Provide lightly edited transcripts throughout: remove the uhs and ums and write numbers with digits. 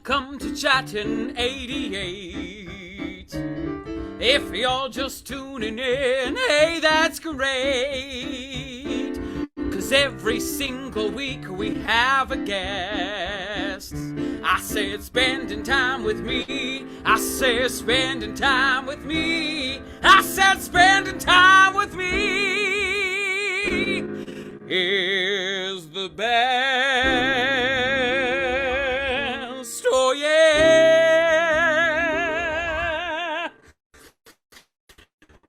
Welcome to Chattin 88. If you're just tuning in, hey, that's great. 'Cause every single week we have a guest. I said spending time with me. I said spending time with me. I said spending time with me is the best. Oh yeah.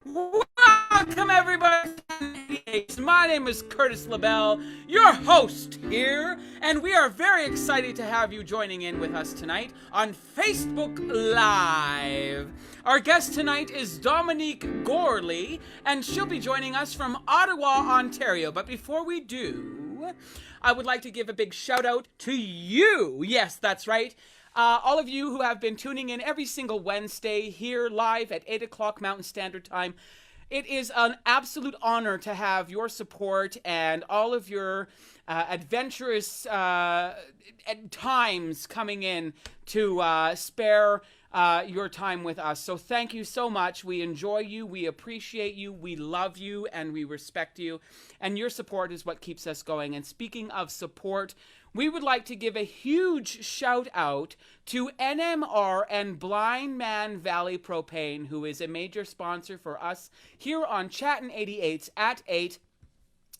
Welcome everybody. My name is Curtis LaBelle, your host here, and we are very excited to have you joining in with us tonight on Facebook Live. Our guest tonight is Dominique Gorley, and she'll be joining us from Ottawa, Ontario. But before we do, I would like to give a big shout out to you. Yes, that's right. All of you who have been tuning in every single Wednesday here live at 8 o'clock Mountain Standard Time. It is an absolute honor to have your support and all of your adventurous times coming in to spare your time with us. So thank you so much. We enjoy you, we appreciate you, we love you, and we respect you. And your support is what keeps us going. And speaking of support, we would like to give a huge shout out to NMR and Blind Man Valley Propane, who is a major sponsor for us here on Chattin 88's at 8.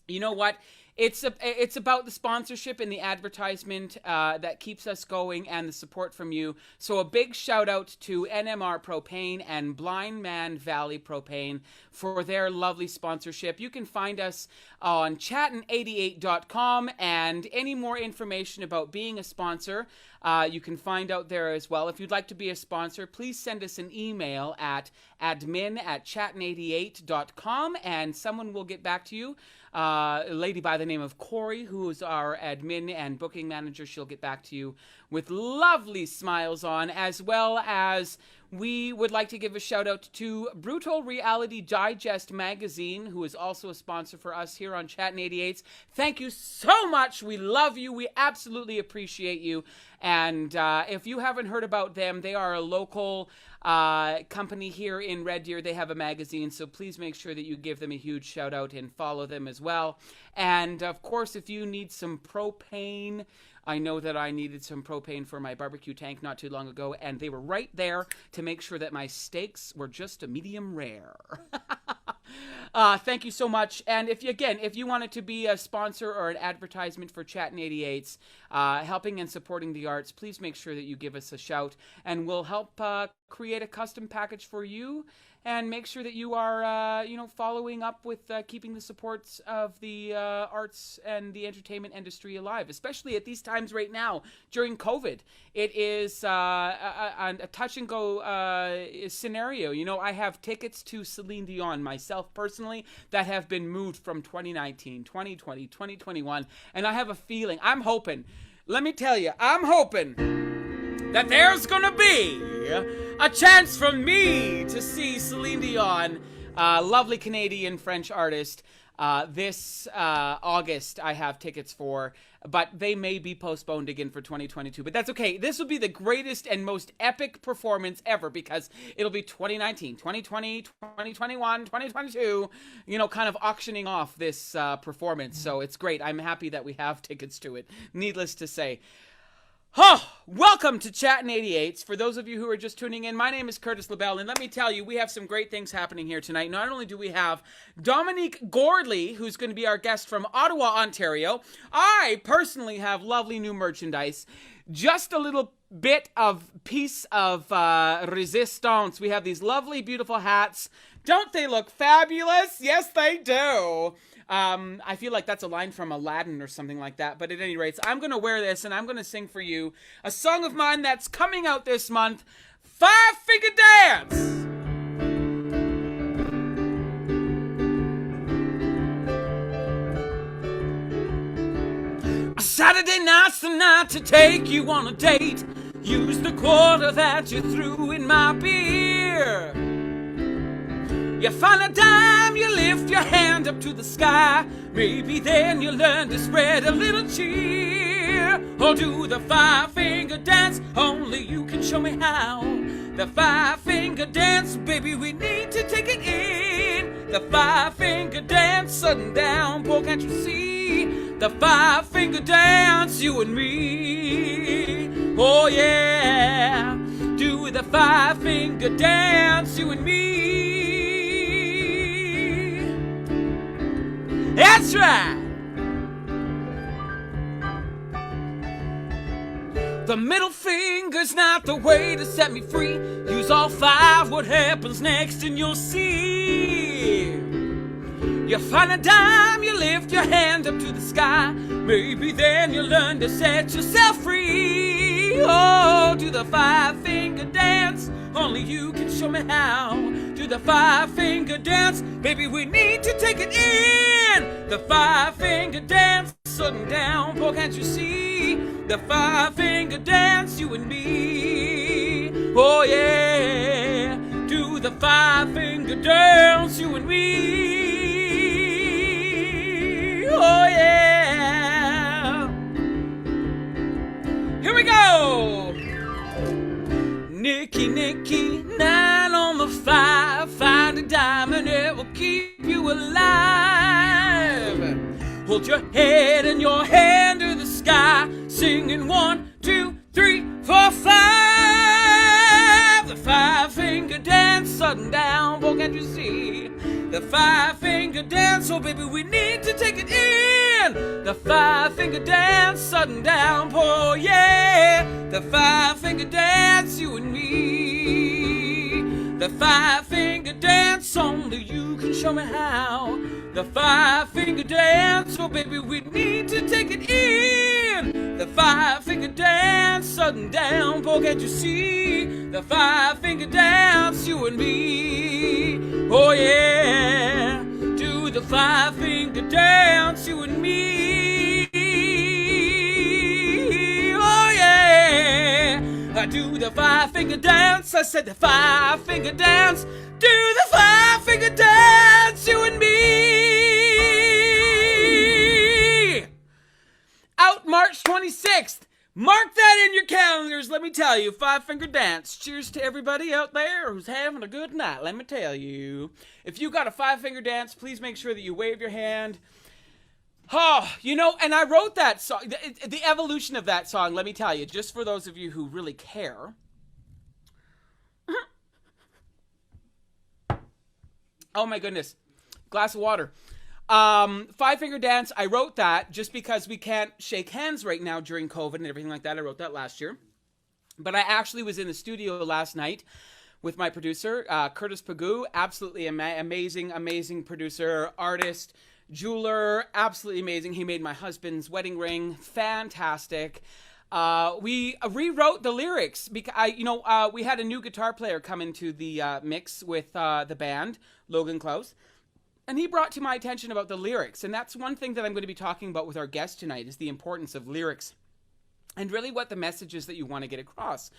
You know what? It's about the sponsorship and the advertisement that keeps us going and the support from you. So a big shout out to NMR Propane and Blind Man Valley Propane for their lovely sponsorship. You can find us on chattin88.com, and any more information about being a sponsor you can find out there as well. If you'd like to be a sponsor, please send us an email at admin@chattin88.com, and someone will get back to you. A lady by the name of Corey, who's our admin and booking manager, she'll get back to you with lovely smiles on, as well as we would like to give a shout out to Brutal Reality Digest magazine, who is also a sponsor for us here on Chattin 88's. Thank you so much. We love you. We absolutely appreciate you. And if you haven't heard about them, they are a local company here in Red Deer. They have a magazine, so please make sure that you give them a huge shout out and follow them as well. And of course, if you need some propane, I know that I needed some propane for my barbecue tank not too long ago, and they were right there to make sure that my steaks were just a medium rare. Thank you so much. And if you wanted to be a sponsor or an advertisement for Chattin 88's, helping and supporting the arts, please make sure that you give us a shout, and we'll help create a custom package for you and make sure that you are, following up with keeping the supports of the arts and the entertainment industry alive, especially at these times right now during COVID. It is a touch and go scenario. You know, I have tickets to Celine Dion myself personally that have been moved from 2019, 2020, 2021, and I have a feeling, I'm hoping that there's gonna be a chance for me to see Celine Dion, lovely Canadian French artist, this August. I have tickets for, but they may be postponed again for 2022, but that's okay. This will be the greatest and most epic performance ever, because it'll be 2019, 2020, 2021, 2022, kind of auctioning off this performance. So it's great. I'm happy that we have tickets to it, needless to say. Welcome to Chattin 88's. For those of you who are just tuning in, my name is Curtis LaBelle, and let me tell you, we have some great things happening here tonight. Not only do we have Dominique Gorley, who's going to be our guest from Ottawa, Ontario. I personally have lovely new merchandise. Just a little bit of piece of resistance. We have these lovely, beautiful hats. Don't they look fabulous? Yes, they do. I feel like that's a line from Aladdin or something like that. But at any rate, I'm going to wear this and I'm going to sing for you a song of mine that's coming out this month, Five Finger Dance. Saturday night's the night to take you on a date. Use the quarter that you threw in my beer. You find a dime, you lift your hand up to the sky. Maybe then you learn to spread a little cheer. Oh, do the five-finger dance, only you can show me how. The five-finger dance, baby, we need to take it in. The five-finger dance, sudden downpour, can't you see? The five-finger dance, you and me. Oh yeah, do the five-finger dance, you and me. That's right. The middle finger's not the way to set me free. Use all five, what happens next and you'll see. You find a dime, you lift your hand up to the sky. Maybe then you learn to set yourself free. Oh, do the five-finger dance, only you can show me how. Do the five-finger dance, baby, we need to take it in. The five-finger dance, sudden downpour, can't you see? The five-finger dance, you and me. Oh yeah, do the five-finger dance, you and me. Oh yeah. Here we go. Nicky, Nicky, 9 on the 5. Find a diamond, it will keep you alive. Hold your head and your hand to the sky, singing 1, 2, 3, 4, 5. The five-finger dance, sudden downpour, can't you see? The five-finger dance, oh baby, we need to take it in. The five-finger dance, sudden downpour, yeah. The five-finger dance, you and me. The five-finger dance, only you can show me how. The five-finger dance, oh baby, we need to take it in. The five-finger dance, sudden downpour, can't you see? The five-finger dance, you and me. Oh yeah, do the five-finger dance, you and me. Oh yeah, I do the five-finger dance. I said the five-finger dance. Do the five-finger dance, you and me. Out March 26th. Mark that in your calendars, let me tell you. Five-finger dance. Cheers to everybody out there who's having a good night, let me tell you. If you got a five-finger dance, please make sure that you wave your hand. Oh, you know, and I wrote that song, the evolution of that song, let me tell you, just for those of you who really care. Oh my goodness. Glass of water. Five-finger dance, I wrote that just because we can't shake hands right now during COVID and everything like that. I wrote that last year. But I actually was in the studio last night with my producer, Curtis Pagoo. Absolutely amazing producer, artist, jeweler, absolutely amazing. He made my husband's wedding ring. Fantastic. We rewrote the lyrics because we had a new guitar player come into the mix with the band, Logan Klaus, and he brought to my attention about the lyrics. And that's one thing that I'm going to be talking about with our guest tonight, is the importance of lyrics and really what the message is that you want to get across.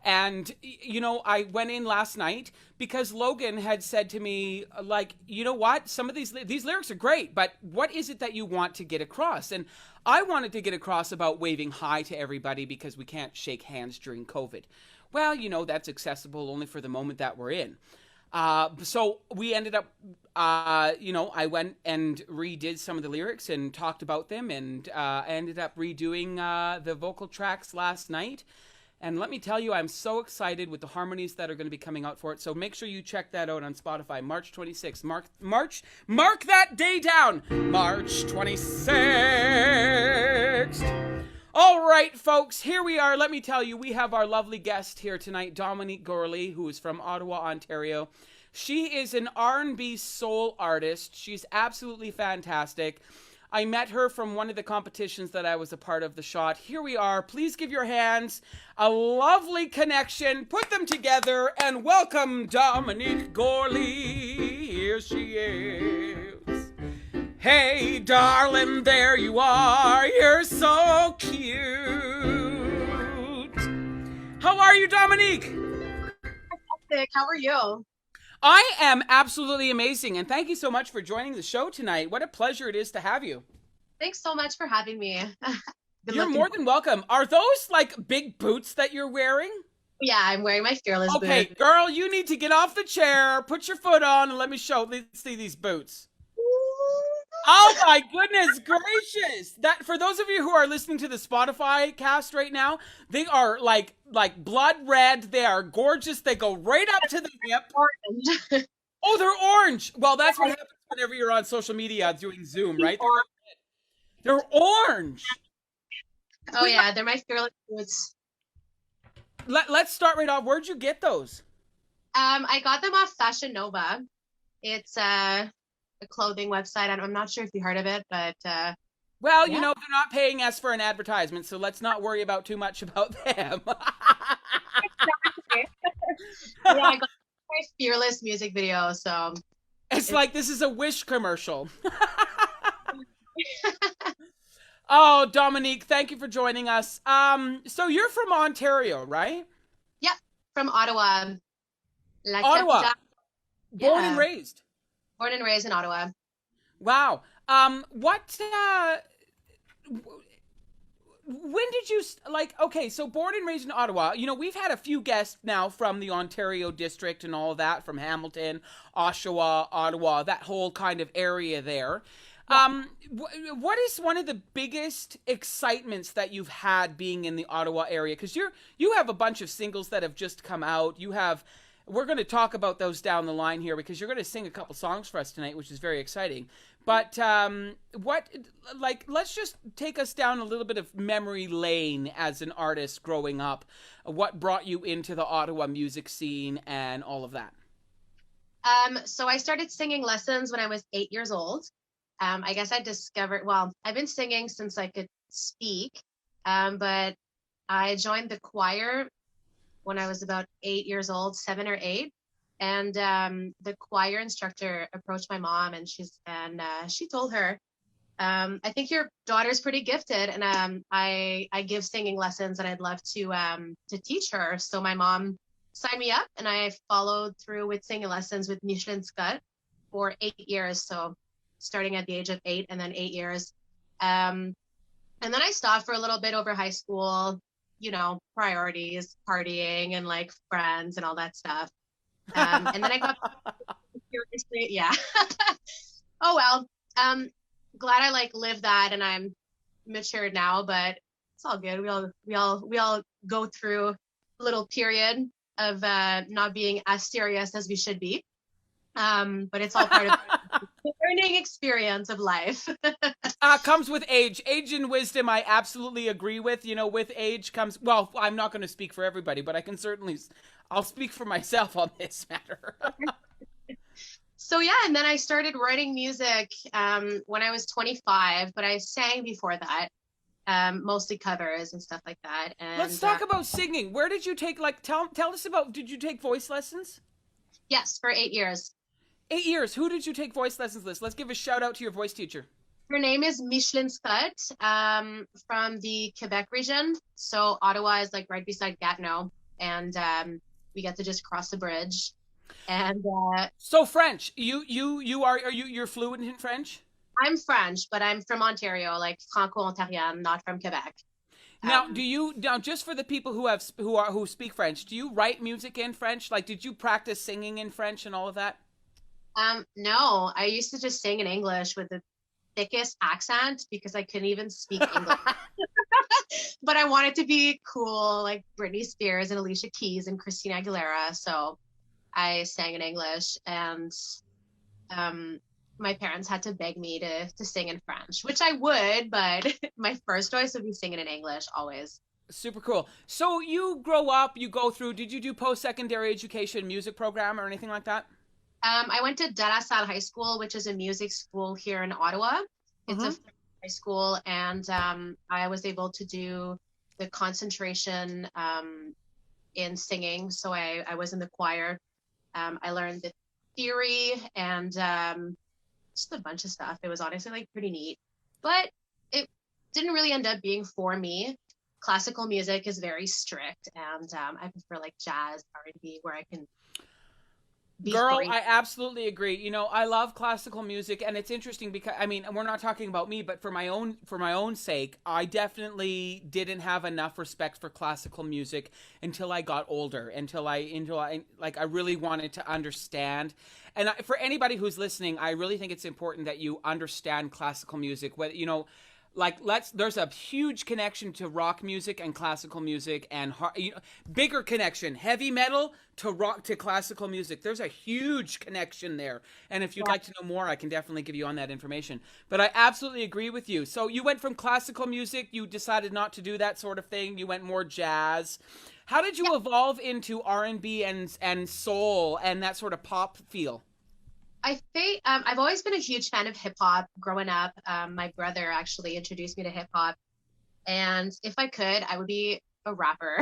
And, I went in last night because Logan had said to me, like, you know what? Some of these lyrics are great, but what is it that you want to get across? And I wanted to get across about waving hi to everybody because we can't shake hands during COVID. Well, that's accessible only for the moment that we're in. So we ended up, I went and redid some of the lyrics and talked about them, and I ended up redoing the vocal tracks last night. And let me tell you, I'm so excited with the harmonies that are going to be coming out for it. So make sure you check that out on Spotify, March 26th. Mark that day down, March 26th. All right, folks, here we are. Let me tell you, we have our lovely guest here tonight, Dominique Gorley, who is from Ottawa, Ontario. She is an R&B soul artist. She's absolutely fantastic. I met her from one of the competitions that I was a part of, the Shot. Here we are. Please give your hands a lovely connection. Put them together and welcome Dominique Gorley. Here she is. Hey, darling, there you are. You're so cute. How are you, Dominique? Fantastic. How are you? I am absolutely amazing, and thank you so much for joining the show tonight. What a pleasure it is to have you. Thanks so much for having me. Good You're looking. more than welcome. Are those like big boots that you're wearing? Yeah, I'm wearing my Fearless Okay, boot. girl, you need to get off the chair, put your foot on, and let me see these boots. Oh my goodness gracious! That for those of you who are listening to the Spotify cast right now, they are like blood red. They are gorgeous. They go right up to the hip. Orange. Oh, they're orange. Well, that's what happens whenever you're on social media doing Zoom, right? They're orange. Oh yeah, they're my Fearless boots. Let's start right off. Where'd you get those? I got them off Fashion Nova. It's a clothing website. I'm not sure if you heard of it, but Well, yeah. they're not paying us for an advertisement, so let's not worry about too much about them. Yeah, I got my Fearless music video, so It's it's like this is a Wish commercial. Oh, Dominique, thank you for joining us. So you're from Ontario, right? yeah, from Ottawa. La Ottawa, capitale. born and Yeah, raised. born and raised in Ottawa. Wow. What when did you like okay, so born and raised in Ottawa. We've had a few guests now from the Ontario district and all that, from Hamilton, Oshawa, Ottawa, that whole kind of area there. Yeah. What is one of the biggest excitements that you've had being in the Ottawa area? Because you have a bunch of singles that have just come out. We're going to talk about those down the line here because you're going to sing a couple songs for us tonight, which is very exciting. But let's just take us down a little bit of memory lane as an artist growing up. What brought you into the Ottawa music scene and all of that? So I started singing lessons when I was 8 years old. I guess well, I've been singing since I could speak, but I joined the choir when I was about 8 years old, 7 or 8. And the choir instructor approached my mom, and she told her, I think your daughter's pretty gifted, and I give singing lessons, and I'd love to teach her. So my mom signed me up, and I followed through with singing lessons with Michelin Scott for 8 years. So starting at the age of 8 and then 8 years. And then I stopped for a little bit over high school, priorities, partying and like friends and all that stuff. And then I got seriously, yeah. Oh well. Glad I lived that and I'm matured now, but it's all good. We all go through a little period of not being as serious as we should be. But it's all part of the learning experience of life. Comes with age. Age and wisdom, I absolutely agree with. With age comes, well, I'm not going to speak for everybody, but I'll speak for myself on this matter. So yeah, and then I started writing music when I was 25, but I sang before that, mostly covers and stuff like that. And Let's talk about singing. Where did you take, tell us about, did you take voice lessons? Yes, for 8 years. 8 years. Who did you take voice lessons with? Let's give a shout out to your voice teacher. Her name is Michelin Scott, from the Quebec region. So Ottawa is right beside Gatineau, and we get to just cross the bridge. And so French. You're fluent in French? I'm French, but I'm from Ontario, Franco-Ontarian, not from Quebec. Now, just for the people who speak French, do you write music in French? Did you practice singing in French and all of that? No, I used to just sing in English with the thickest accent because I couldn't even speak English. But I wanted to be cool, like Britney Spears and Alicia Keys and Christina Aguilera. So I sang in English, and my parents had to beg me to sing in French, which I would, but my first choice would be singing in English always. Super cool. So you grow up, you go through, did you do post-secondary education music program or anything like that? I went to De La Salle High School, which is a music school here in Ottawa. It's a high school, and I was able to do the concentration in singing. So I was in the choir. I learned the theory and just a bunch of stuff. It was honestly pretty neat, but it didn't really end up being for me. Classical music is very strict, and I prefer jazz, R&B, where I can be Girl, free. I absolutely agree. You know, I love classical music, and it's interesting because I mean, we're not talking about me, but for my own sake, I definitely didn't have enough respect for classical music until I got older, until I like I really wanted to understand. And for anybody who's listening, I really think it's important that you understand classical music. Whether you know, like there's a huge connection to rock music and classical music, and bigger connection, heavy metal to rock to classical music. There's a huge connection there, and if you'd like to know more, I can definitely give you on that information. But I absolutely agree with you. So you went from classical music, you decided not to do that sort of thing, you went more jazz. How did you evolve into R&B and soul and that sort of pop feel? I think I've always been a huge fan of hip hop growing up. My brother actually introduced me to hip hop, and if I could, I would be a rapper.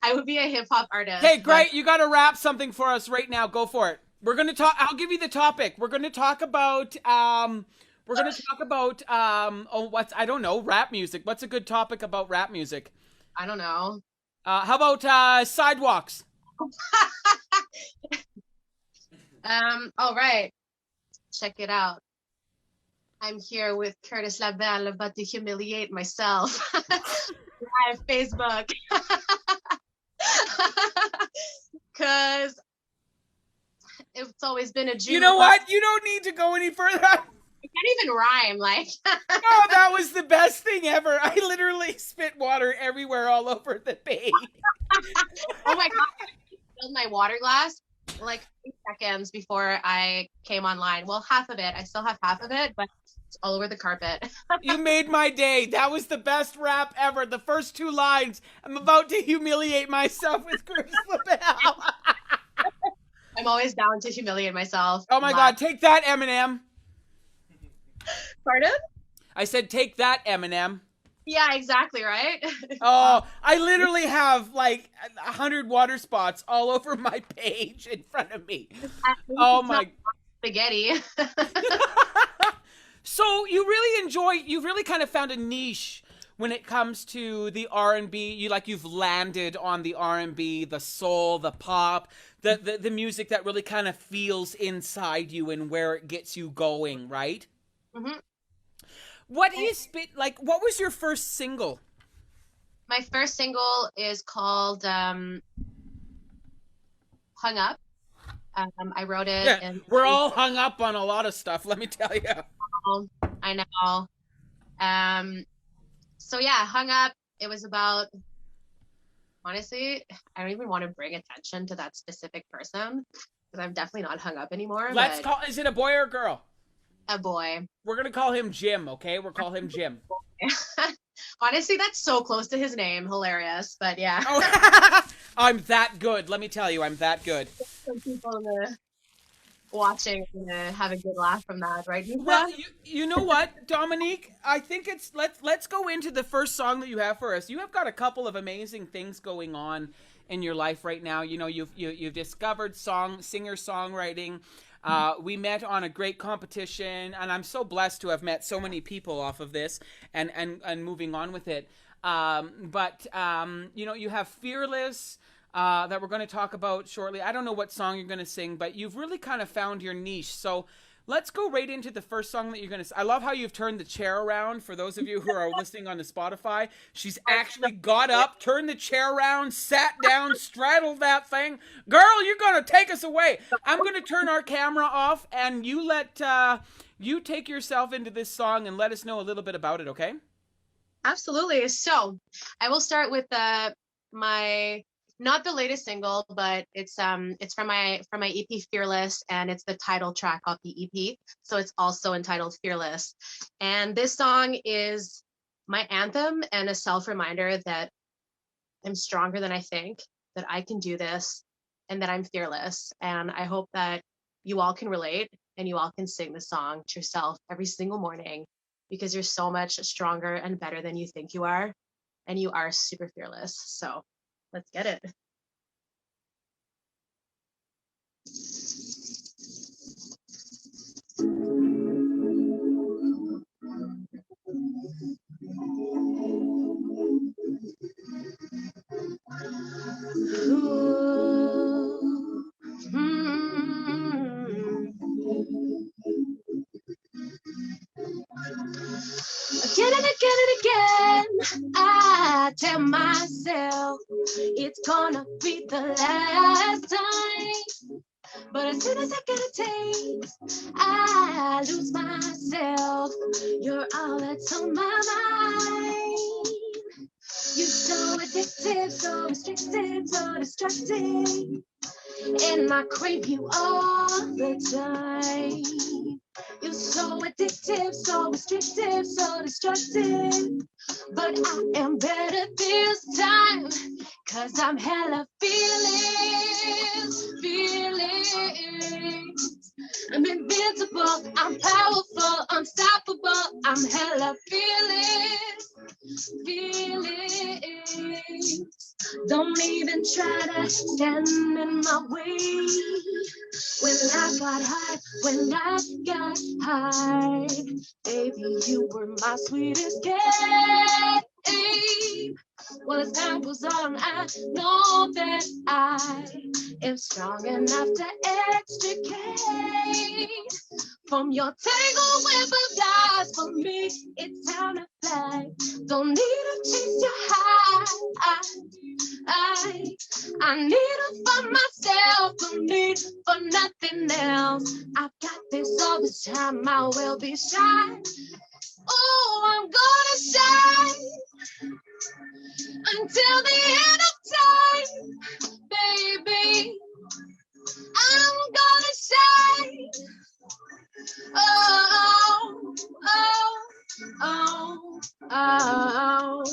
I would be a hip hop artist. Hey, great! You got to rap something for us right now. Go for it. We're gonna talk. I'll give you the topic. We're gonna talk about. We're gonna talk about. Oh, what's I don't know. Rap music. What's a good topic about rap music? I don't know. How about sidewalks? All right. Check it out. I'm here with Curtis Labelle, about to humiliate myself. Live Facebook. Because it's always been a dream. You know what? You don't need to go any further. I can't even rhyme. Like, oh, that was the best thing ever. I literally spit water everywhere, all over the page. oh my God. I filled my water glass like 3 seconds before I came online. Well, half of it. I still have half of it, but it's all over the carpet. You made my day. That was the best rap ever. The first 2 lines. I'm about to humiliate myself with Curtis Labelle. I'm always down to humiliate myself. Oh my God. Take that, Eminem. Pardon? I said, take that, Eminem. Yeah, exactly, right? Oh, I literally have like 100 water spots all over my page in front of me. Oh my. Spaghetti. So you've really kind of found a niche when it comes to the R&B. You've landed on the R&B, the soul, the pop, the music that really kind of feels inside you and where it gets you going, right? Mm-hmm. What was your first single? My first single is called Hung Up. I wrote it. Yeah, and we're all hung up on a lot of stuff, let me tell you. I know. So yeah, Hung Up. It was about, honestly, I don't even want to bring attention to that specific person because I'm definitely not hung up anymore. Is it a boy or a girl? A boy. We're going to call him Jim, okay? We'll call him Jim. Honestly, that's so close to his name. Hilarious, but yeah. Oh, I'm that good. Let me tell you, I'm that good. Some people watching have a good laugh from that, right? Well, you know what, Dominique? I think let's go into the first song that you have for us. You have got a couple of amazing things going on in your life right now. You know, you've discovered singer-songwriting. We met on a great competition, and I'm so blessed to have met so many people off of this and moving on with it. But you know, you have Fearless that we're going to talk about shortly. I don't know what song you're going to sing, but you've really kind of found your niche. So let's go right into the first song that you're going to sing. I love how you've turned the chair around. For those of you who are listening on the Spotify, she's actually got up, turned the chair around, sat down, straddled that thing. Girl, you're going to take us away. I'm going to turn our camera off, and you take yourself into this song and let us know a little bit about it, okay? Absolutely. So I will start with my not the latest single, but it's from my EP Fearless, and it's the title track of the EP. So it's also entitled Fearless. And this song is my anthem and a self-reminder that I'm stronger than I think, that I can do this, and that I'm fearless. And I hope that you all can relate and you all can sing the song to yourself every single morning, because you're so much stronger and better than you think you are, and you are super fearless. So let's get it. Ooh, again and again and again, I tell myself it's gonna be the last time. But as soon as I get a taste, I lose myself. You're all that's on my mind. You're so addictive, so restrictive, so destructive. And I crave you all the time. You're so addictive, so restrictive, so destructive. But I am better this time, 'cause I'm hella feelings, feelings. I'm invincible, I'm powerful, unstoppable. I'm hella feelings, feelings. Don't even try to stand in my way. When I got high, when I got high, baby, you were my sweetest game. Well, as time goes on, I know that I am strong enough to extricate from your tangled web of lies. For me, it's time to fly. Don't need to chase your high. I need to find myself. Don't need for nothing else. I've got this all this time. I will be shy. Oh, I'm gonna shine until the end of time, baby. I'm gonna shine. Oh, oh, oh, oh.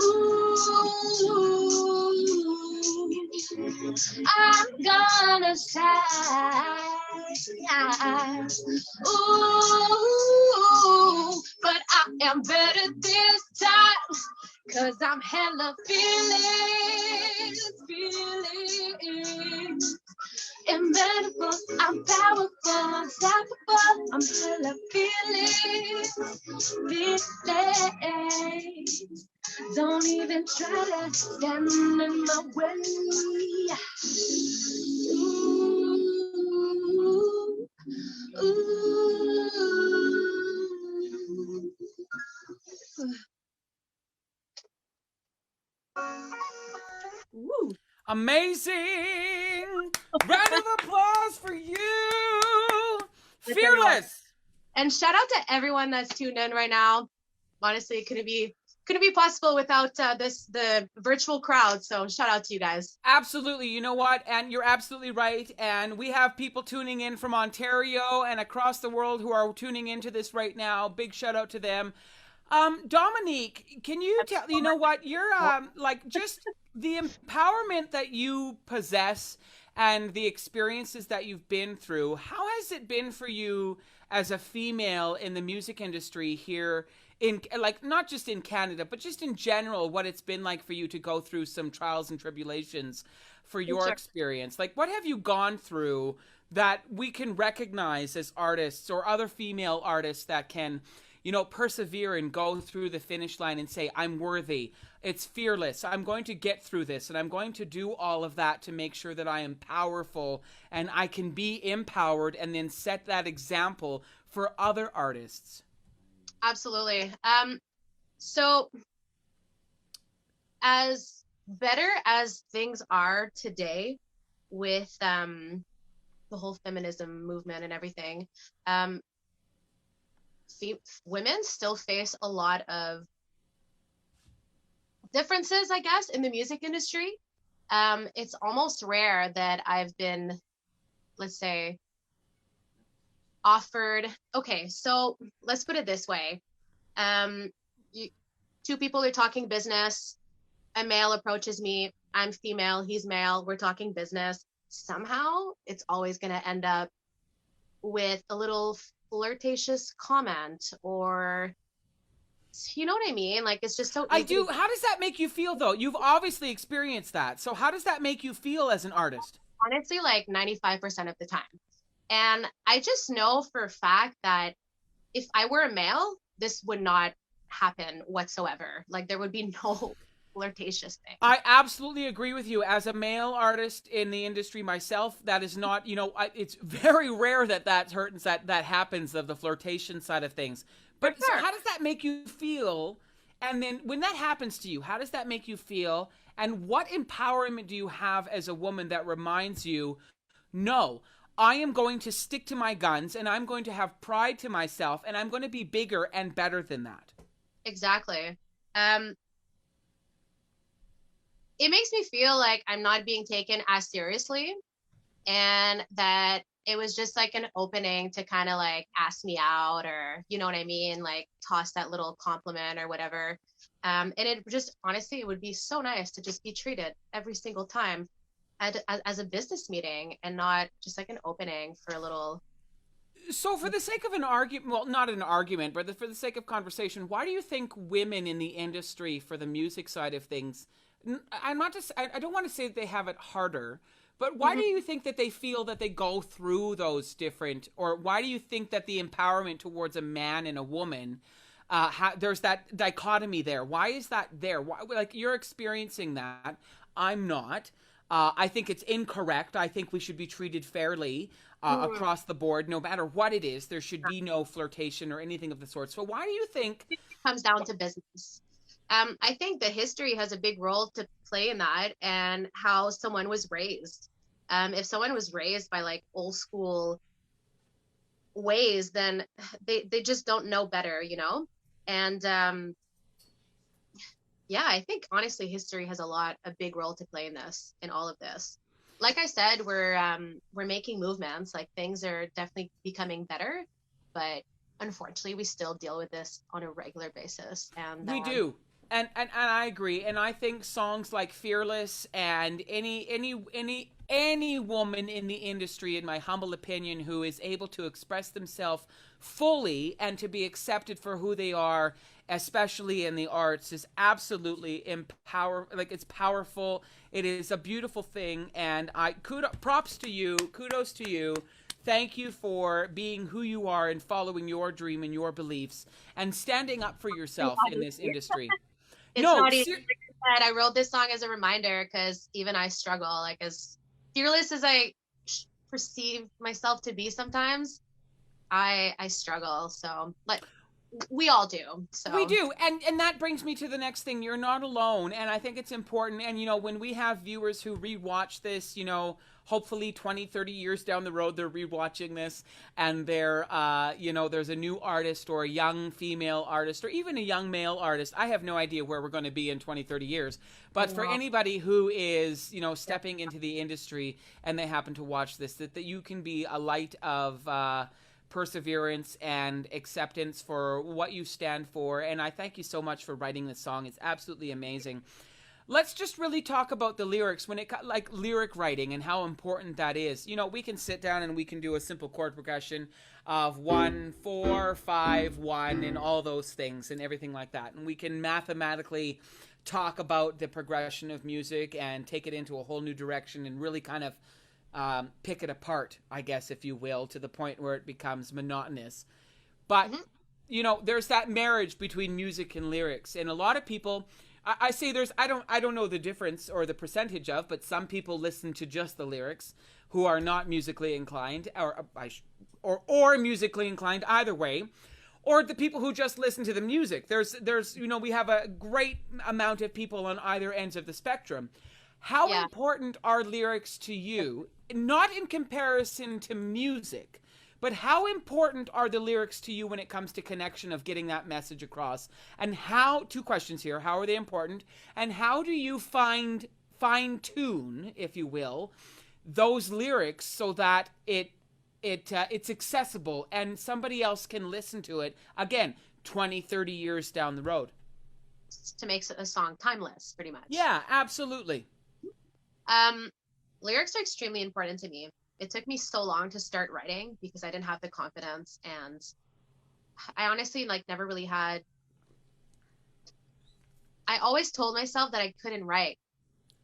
Ooh, I'm gonna shine. Ooh, but I am better this time, 'cause I'm hella feelings, feelings. Invincible, I'm powerful, unstoppable. I'm hella feelings, feelings. Don't even try to stand in my way. Ooh, ooh. Amazing! Round of applause for you! Fearless! And shout out to everyone that's tuned in right now. Honestly, it couldn't be possible without the virtual crowd. So shout out to you guys. Absolutely. You know what? And you're absolutely right. And we have people tuning in from Ontario and across the world who are tuning into this right now. Big shout out to them. Dominique, can you tell, you know what, you're like, just the empowerment that you possess and the experiences that you've been through, how has it been for you as a female in the music industry here in, like, not just in Canada, but just in general, what it's been like for you to go through some trials and tribulations for your experience? Like, what have you gone through that we can recognize as artists or other female artists that can, you know, persevere and go through the finish line and say, I'm worthy, it's fearless, I'm going to get through this, and I'm going to do all of that to make sure that I am powerful and I can be empowered and then set that example for other artists? Absolutely. So as better as things are today with the whole feminism movement and everything, women still face a lot of differences, I guess, in the music industry. It's almost rare that I've been, let's say, offered, okay, so let's put it this way. Two people are talking business. A male approaches me. I'm female, he's male. We're talking business. Somehow it's always going to end up with a little flirtatious comment, or, you know what I mean? Like, it's just so easy. I do. How does that make you feel, though? You've obviously experienced that. So how does that make you feel as an artist? Honestly, like 95% of the time. And I just know for a fact that if I were a male, this would not happen whatsoever. Like, there would be flirtatious thing. I absolutely agree with you. As a male artist in the industry myself, that is not, it's very rare that happens, of the flirtation side of things. But For sure. so how does that make you feel? And then when that happens to you, how does that make you feel? And what empowerment do you have as a woman that reminds you, no, I am going to stick to my guns and I'm going to have pride to myself and I'm going to be bigger and better than that? Exactly. It makes me feel like I'm not being taken as seriously, and that it was just like an opening to kind of like ask me out, or you know what I mean, like toss that little compliment or whatever. And it just, honestly, it would be so nice to just be treated every single time as a business meeting, and not just like an opening for a little. So for the sake of an argument, well, not an argument, but for the sake of conversation, why do you think women in the industry for the music side of things, I don't want to say that they have it harder, but why do you think that they feel that they go through those different, or why do you think that the empowerment towards a man and a woman, there's that dichotomy there? Why is that there? Why, like, you're experiencing that. I'm not. I think it's incorrect. I think we should be treated fairly across the board, no matter what it is. There should be no flirtation or anything of the sort. So why do you think It comes down to business? I think the history has a big role to play in that, and how someone was raised. If someone was raised by like old school ways, then they just don't know better, you know? And yeah, I think honestly history has a big role to play in all of this. Like I said, we're making movements, like things are definitely becoming better, but unfortunately we still deal with this on a regular basis. And we do? And I agree. And I think songs like Fearless and any woman in the industry, in my humble opinion, who is able to express themselves fully and to be accepted for who they are, especially in the arts, is absolutely it's powerful. It is a beautiful thing. And props to you. Kudos to you. Thank you for being who you are and following your dream and your beliefs and standing up for yourself in this industry. It's not easy. Like I said, I wrote this song as a reminder, because even I struggle, like as fearless as I perceive myself to be sometimes, I struggle. So, like, we all do. So we do. And that brings me to the next thing. You're not alone. And I think it's important. And, when we have viewers who rewatch this, hopefully 20, 30 years down the road, they're rewatching this and they're, there's a new artist or a young female artist or even a young male artist. I have no idea where we're going to be in 20, 30 years. But for anybody who is, stepping into the industry and they happen to watch this, that you can be a light of perseverance and acceptance for what you stand for. And I thank you so much for writing this song. It's absolutely amazing. Let's just really talk about the lyrics, like lyric writing and how important that is. We can sit down and we can do a simple chord progression of 1, 4, 5, 1 and all those things and everything like that. And we can mathematically talk about the progression of music and take it into a whole new direction and really kind of pick it apart, I guess, if you will, to the point where it becomes monotonous. But, there's that marriage between music and lyrics. And a lot of people, I say I don't know the difference or the percentage of, but some people listen to just the lyrics who are not musically inclined or musically inclined either way. Or the people who just listen to the music. There's we have a great amount of people on either ends of the spectrum. How important are lyrics to you? Not in comparison to music, but how important are the lyrics to you when it comes to connection of getting that message across? And two questions here. How are they important? And how do you fine-tune, if you will, those lyrics so that it's accessible and somebody else can listen to it, again, 20, 30 years down the road? To make a song timeless, pretty much. Yeah, absolutely. Lyrics are extremely important to me. It took me so long to start writing because I didn't have the confidence, and I honestly never really had. I always told myself that I couldn't write,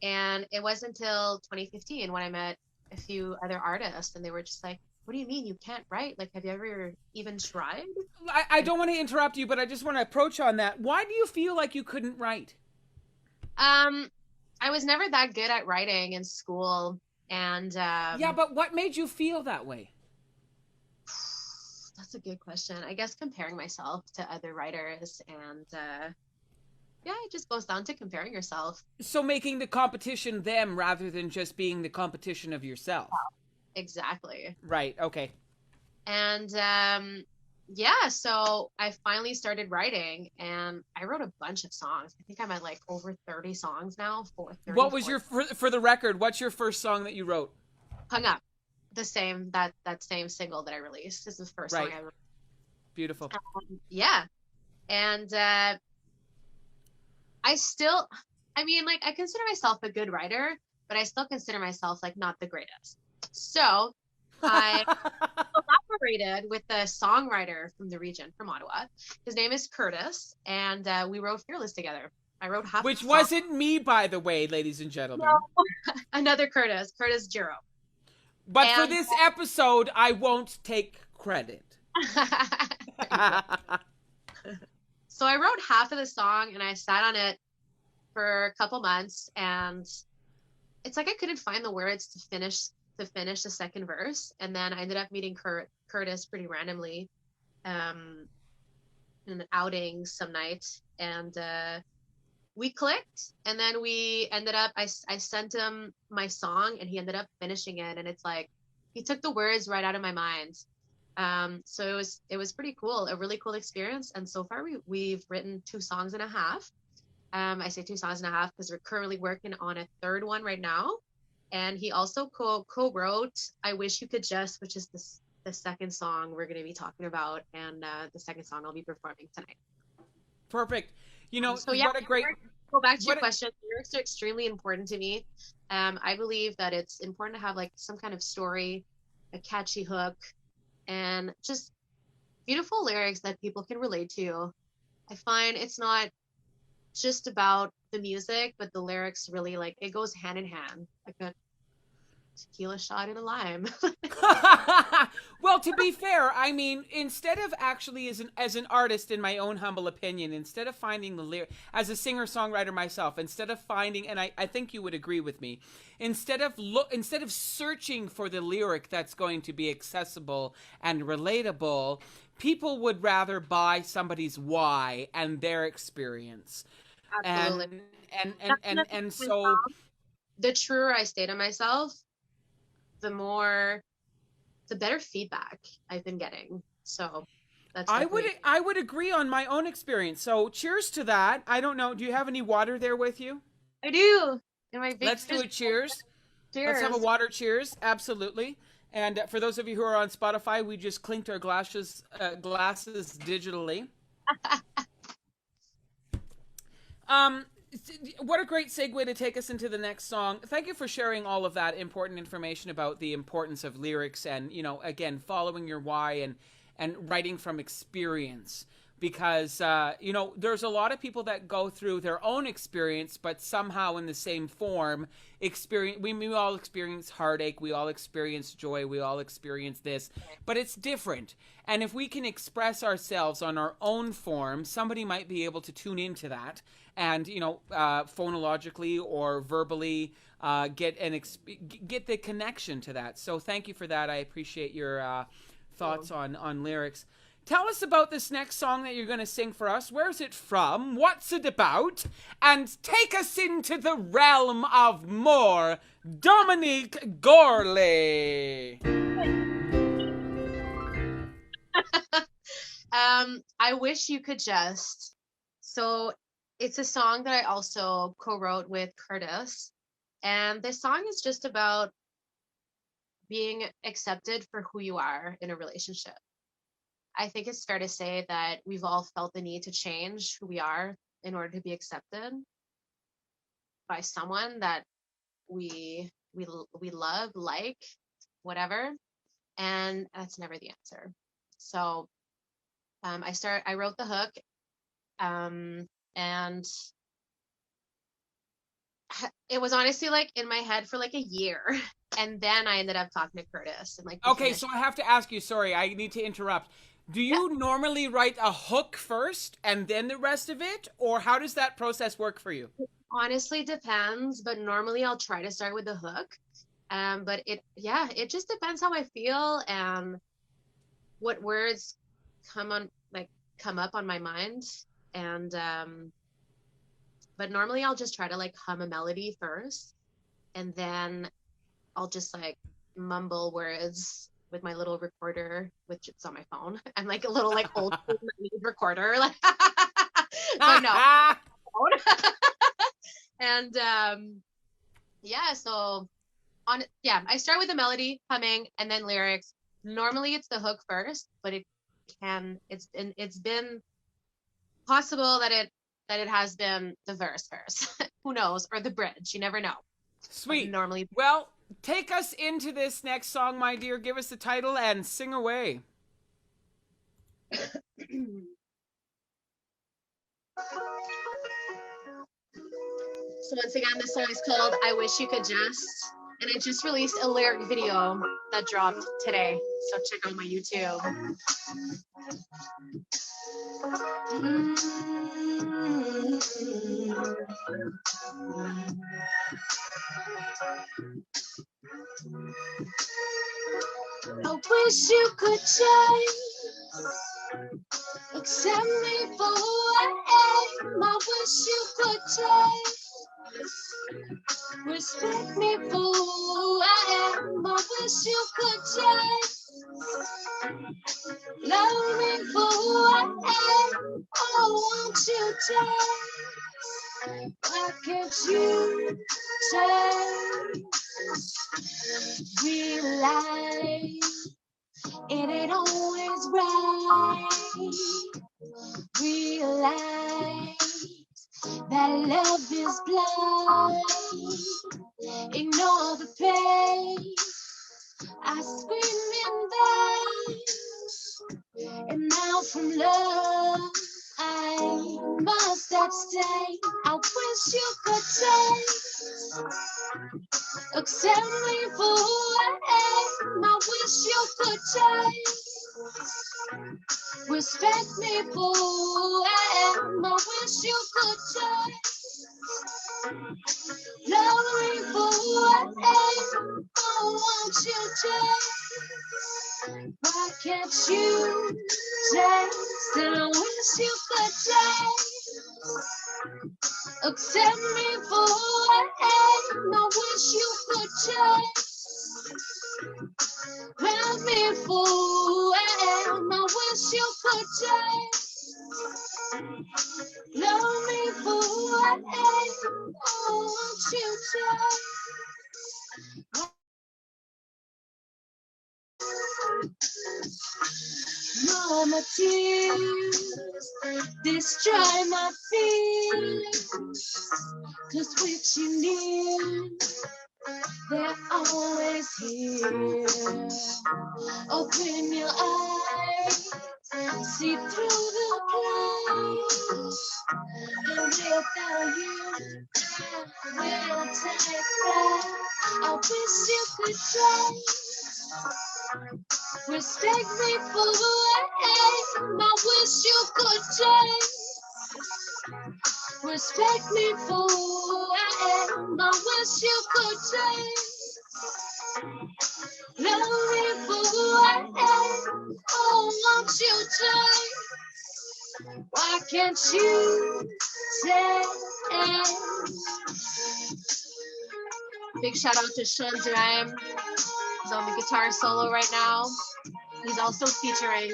and it wasn't until 2015 when I met a few other artists, and they were just like, "What do you mean you can't write? Like, have you ever even tried?" I don't want to interrupt you, but I just want to approach on that. Why do you feel like you couldn't write? Um, I was never that good at writing in school, and Yeah, but what made you feel that way? that's a good question. I guess comparing myself to other writers, and yeah, it just goes down to comparing yourself. So making the competition them rather than just being the competition of yourself. Exactly. Right. Okay. And yeah, so I finally started writing, and I wrote a bunch of songs. I think I'm at like over 30 songs now, for 30, What was 40. your for the record? What's your first song that you wrote? Hung Up, the same that same single that I released. This is the first Right. song I wrote. Beautiful. Yeah, and I still, I mean, like, I consider myself a good writer, but I still consider myself like not the greatest. So I collaborated with a songwriter from the region, from Ottawa. His name is Curtis, and we wrote Fearless together. I wrote half Which the song. wasn't me, by the way, ladies and gentlemen. No. Another Curtis Giro. But for And this episode, I won't take credit. so I wrote half of the song, and I sat on it for a couple months, and it's like I couldn't find the words to finish the second verse. And then I ended up meeting Curtis pretty randomly in an outing some night, and we clicked, and then we ended up, I sent him my song, and he ended up finishing it, and it's like he took the words right out of my mind. So it was pretty cool, a really cool experience. And so far we've written 2 songs and a half. I say 2 songs and a half because we're currently working on a third one right now. And he also co-wrote I Wish You Could Just, which is the second song we're going to be talking about, and the second song I'll be performing tonight. Perfect. You know, so yeah, what a great... Go back to your question. Lyrics are extremely important to me. I believe that it's important to have like some kind of story, a catchy hook, and just beautiful lyrics that people can relate to. I find it's not just about the music, but the lyrics really, like, it goes hand in hand, like a tequila shot in a lime. Well, to be fair, I mean, instead of actually as an artist, in my own humble opinion, instead of finding the lyric, as a singer-songwriter myself, instead of finding, and I think you would agree with me, instead of searching for the lyric that's going to be accessible and relatable, people would rather buy somebody's why and their experience. Absolutely. And so the truer I stay to myself, the better feedback I've been getting. So that's I would agree on my own experience. So cheers to that. I don't know. Do you have any water there with you? I do. In my big Let's do a cheers. Cheers. Let's have a water cheers. Absolutely. And for those of you who are on Spotify, we just clinked our glasses digitally. What a great segue to take us into the next song. Thank you for sharing all of that important information about the importance of lyrics and, you know, again, following your why and writing from experience. Because, you know, there's a lot of people that go through their own experience, but somehow in the same form, we all experience heartache, we all experience joy, we all experience this, but it's different. And if we can express ourselves on our own form, somebody might be able to tune into that and, you know, phonologically or verbally get the connection to that. So thank you for that. I appreciate your thoughts on lyrics. Tell us about this next song that you're going to sing for us. Where's it from? What's it about? And take us into the realm of more Dominique Gorley. I Wish You Could Just. So it's a song that I also co-wrote with Curtis. And this song is just about being accepted for who you are in a relationship. I think it's fair to say that we've all felt the need to change who we are in order to be accepted by someone that we love, like, whatever, and that's never the answer. So I wrote the hook, and it was honestly like in my head for like a year, and then I ended up talking to Curtis and like. Okay, so I have to ask you. Sorry, I need to interrupt. Do you normally write a hook first and then the rest of it, or how does that process work for you? honestly depends, but normally I'll try to start with the hook. But it just depends how I feel and what words come up on my mind. And but normally I'll just try to like hum a melody first, and then I'll just like mumble words with my little recorder, which it's on my phone. I'm like a little like old school recorder, like but no. And so I start with the melody, humming, and then lyrics. Normally it's the hook first, but it's been possible that it has been the verse first. Who knows? Or the bridge. You never know. Sweet. Normally. Well, take us into this next song, my dear. Give us the title and sing away. So once again, this song is called I Wish You Could Just, and I just released a lyric video that dropped today, so check out my YouTube. I wish you could just accept me for who I am. I wish you could just respect me for who I am. I wish you could just love me for who I am. Oh, won't you just? Why can't you just realize it ain't always right? Realize that love is blind. Ignore the pain. I scream in vain. And now from love I must abstain. I wish you could taste. Accept me for who I am. I wish you could taste. Respect me for who I am. I wish you could taste. Love me for who I am. Oh, won't you taste? Why can't you taste? And I wish you could taste. Accept me for who I am. I wish you could taste. Love me for who I am. I wish you could taste. Love me for who I am. Oh, won't you taste? No more tears destroy my feelings, 'cause with you near, they're always here. Open your eyes, see through the clouds, and without you, I will take back. I wish you could taste. Respect me for who I am. I wish you could taste. Respect me for who I am. I wish you could taste. Love me for who I am. Oh, won't you taste? Why can't you taste? Big shout out to Sean Durham. He's on the guitar solo right now. He's also featuring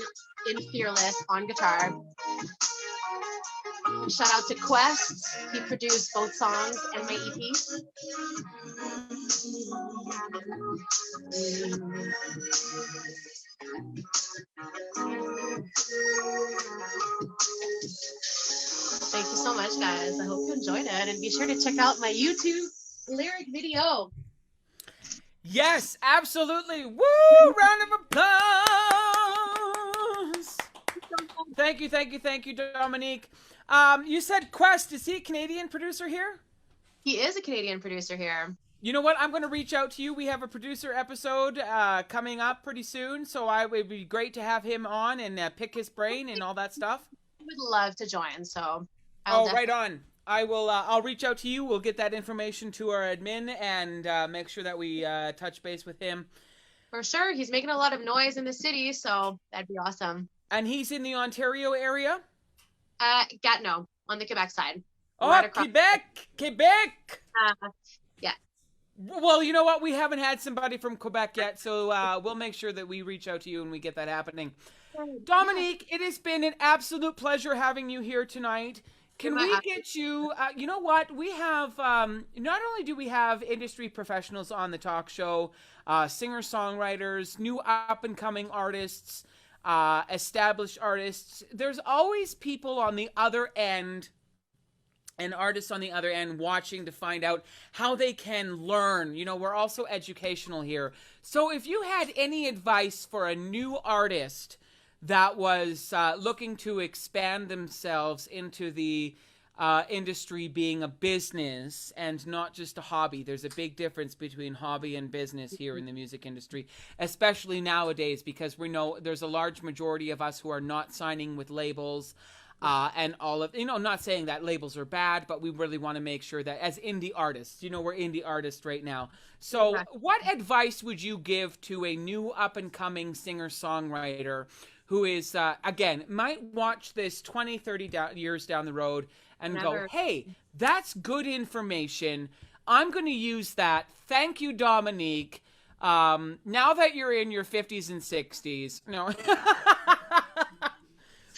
in Fearless on guitar. Shout out to Quest. He produced both songs and my EP. Thank you so much, guys. I hope you enjoyed it. And be sure to check out my YouTube lyric video. Yes, absolutely. Woo! Round of applause. Thank you, Dominique. You said Quest. Is he a Canadian producer here? He is a Canadian producer here. You know what? I'm going to reach out to you. We have a producer episode coming up pretty soon, so it would be great to have him on and pick his brain and all that stuff. I would love to join, so right on. I will. I'll reach out to you. We'll get that information to our admin and make sure that we touch base with him. For sure. He's making a lot of noise in the city, so that'd be awesome. And he's in the Ontario area? Gatineau, on the Quebec side. Oh, Right Quebec! Quebec! Yeah. Well, you know what? We haven't had somebody from Quebec yet, so we'll make sure that we reach out to you and we get that happening. Dominique, it has been an absolute pleasure having you here tonight. Can we get you, you know what, we have, not only do we have industry professionals on the talk show, singer-songwriters, new up-and-coming artists, established artists, there's always people on the other end, and artists on the other end watching to find out how they can learn. You know, we're also educational here. So if you had any advice for a new artist that was looking to expand themselves into the industry being a business and not just a hobby. There's a big difference between hobby and business here in the music industry, especially nowadays, because we know there's a large majority of us who are not signing with labels. And all of, you know, not saying that labels are bad, but we really want to make sure that as indie artists, you know, we're indie artists right now. So what advice would you give to a new up-and-coming singer-songwriter who is, again, might watch this 20, 30 years down the road and go, hey, that's good information. I'm going to use that. Thank you, Dominique. Now that you're in your 50s and 60s, no.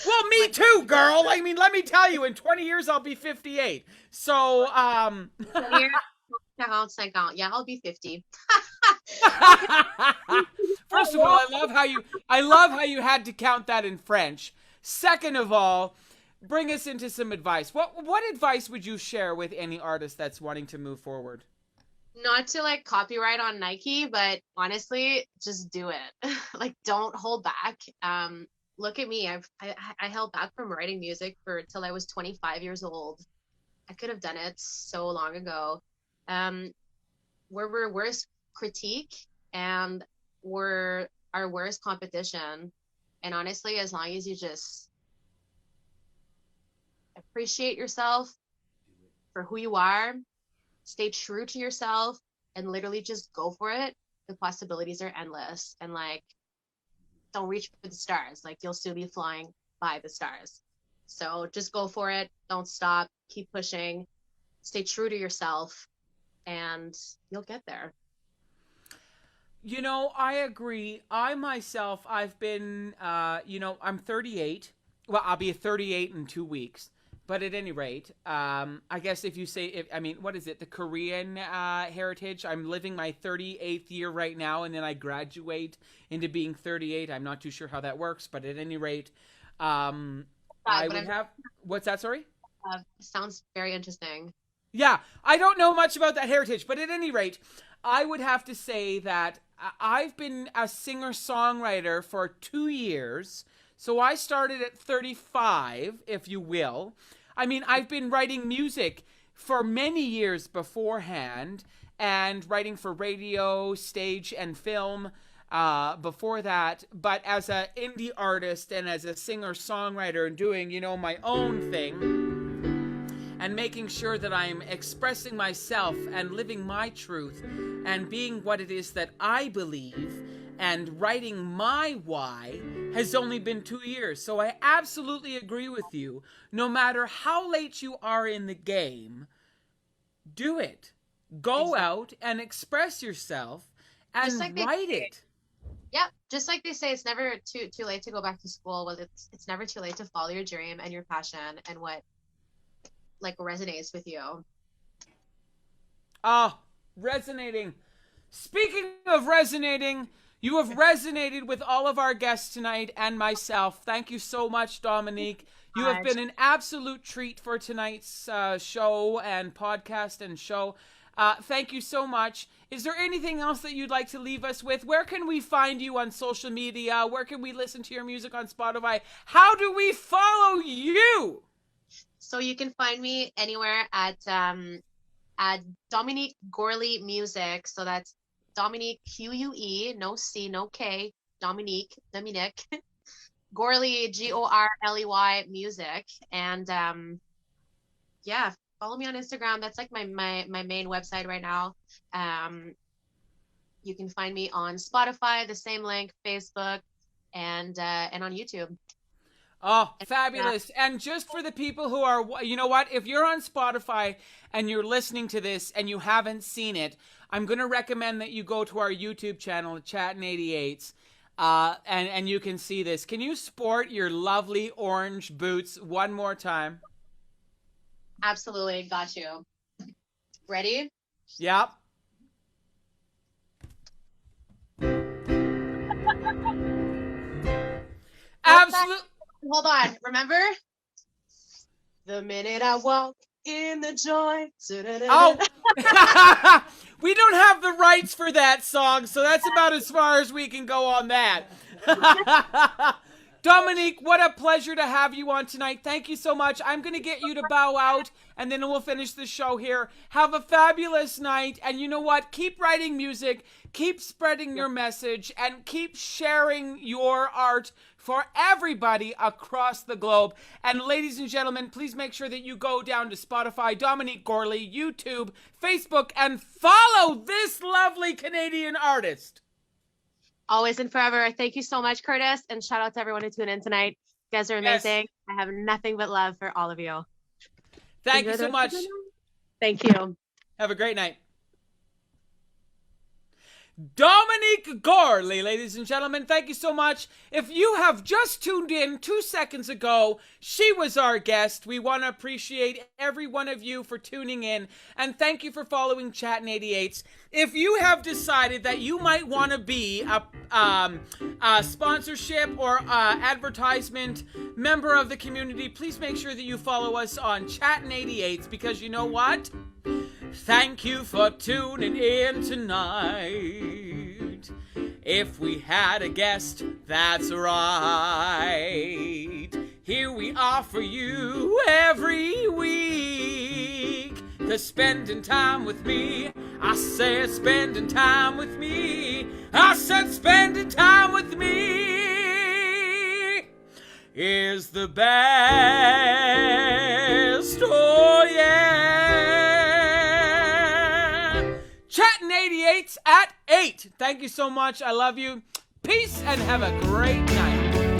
Well, me too, girl. I mean, let me tell you, in 20 years, I'll be 58. So, Yeah, I'll be 50. First of all, I love how you had to count that in French. Second of all, bring us into some advice. What advice would you share with any artist that's wanting to move forward? Not to like copyright on Nike, but honestly, just do it. Like, don't hold back. Look at me. I held back from writing music till I was 25 years old. I could have done it so long ago. We're worst critique and we're our worst competition. And honestly, as long as you just appreciate yourself for who you are, stay true to yourself, and literally just go for it, the possibilities are endless. And like, don't reach for the stars. Like, you'll still be flying by the stars. So just go for it. Don't stop. Keep pushing. Stay true to yourself, and you'll get there. You know, I agree. I myself, I've been, you know, I'm 38. Well, I'll be 38 in 2 weeks. But at any rate, I guess if you say, I mean, what is it? The Korean heritage. I'm living my 38th year right now, and then I graduate into being 38. I'm not too sure how that works, but at any rate, I would have. What's that? Sorry. Sounds very interesting. Yeah, I don't know much about that heritage, but at any rate, I would have to say that I've been a singer-songwriter for 2 years. So I started at 35, if you will. I mean, I've been writing music for many years beforehand and writing for radio, stage, and film before that. But as an indie artist and as a singer-songwriter and doing, you know, my own thing and making sure that I'm expressing myself and living my truth and being what it is that I believe and writing my why has only been 2 years. So I absolutely agree with you. No matter how late you are in the game, do it. Go out and express yourself and like write it. Yep. Just like they say, it's never too late to go back to school. Well, it's never too late to follow your dream and your passion and what like resonates with you. Ah, resonating. Speaking of resonating, you have resonated with all of our guests tonight and myself. Thank you so much, Dominique. You have been an absolute treat for tonight's show and podcast and show. Thank you so much. Is there anything else that you'd like to leave us with? Where can we find you on social media? Where can we listen to your music on Spotify? How do we follow you? So you can find me anywhere at Dominique Gorley Music. So that's Dominique, Q-U-E, no C, no K, Dominique, Gorley, Gorley Music. And yeah, follow me on Instagram. That's like my main website right now. You can find me on Spotify, the same link, Facebook, and on YouTube. Oh, fabulous. And just for the people who are, you know what, if you're on Spotify and you're listening to this and you haven't seen it, I'm going to recommend that you go to our YouTube channel, Chattin 88s, and you can see this. Can you sport your lovely orange boots one more time? Absolutely. Got you. Ready? Yep. Absolutely. Hold on. Remember? The minute I walk in the joint. Oh, we don't have the rights for that song, so that's about as far as we can go on that. Dominique, what a pleasure to have you on tonight. Thank you so much. I'm going to get you to bow out, and then we'll finish the show here. Have a fabulous night, and you know what? Keep writing music, keep spreading your message, and keep sharing your art for everybody across the globe. And ladies and gentlemen, please make sure that you go down to Spotify, Dominique Gorley, YouTube, Facebook, and follow this lovely Canadian artist. Always and forever. Thank you so much, Curtis. And shout out to everyone who tuned in tonight. You guys are amazing. Yes. I have nothing but love for all of you. Thank you so much. Thank you. Have a great night. Dominique Gorley, ladies and gentlemen, thank you so much. If you have just tuned in 2 seconds ago, she was our guest. We want to appreciate every one of you for tuning in, and thank you for following Chattin 88s. If you have decided that you might want to be a sponsorship or advertisement member of the community, please make sure that you follow us on Chattin 88s, because you know what? Thank you for tuning in tonight. If we had a guest, that's right. Here we are for you every week. 'Cause spending time with me, I said spending time with me, I said spending time with me is the best. Oh yeah. Chattin 88s at 8. Thank you so much. I love you. Peace and have a great night.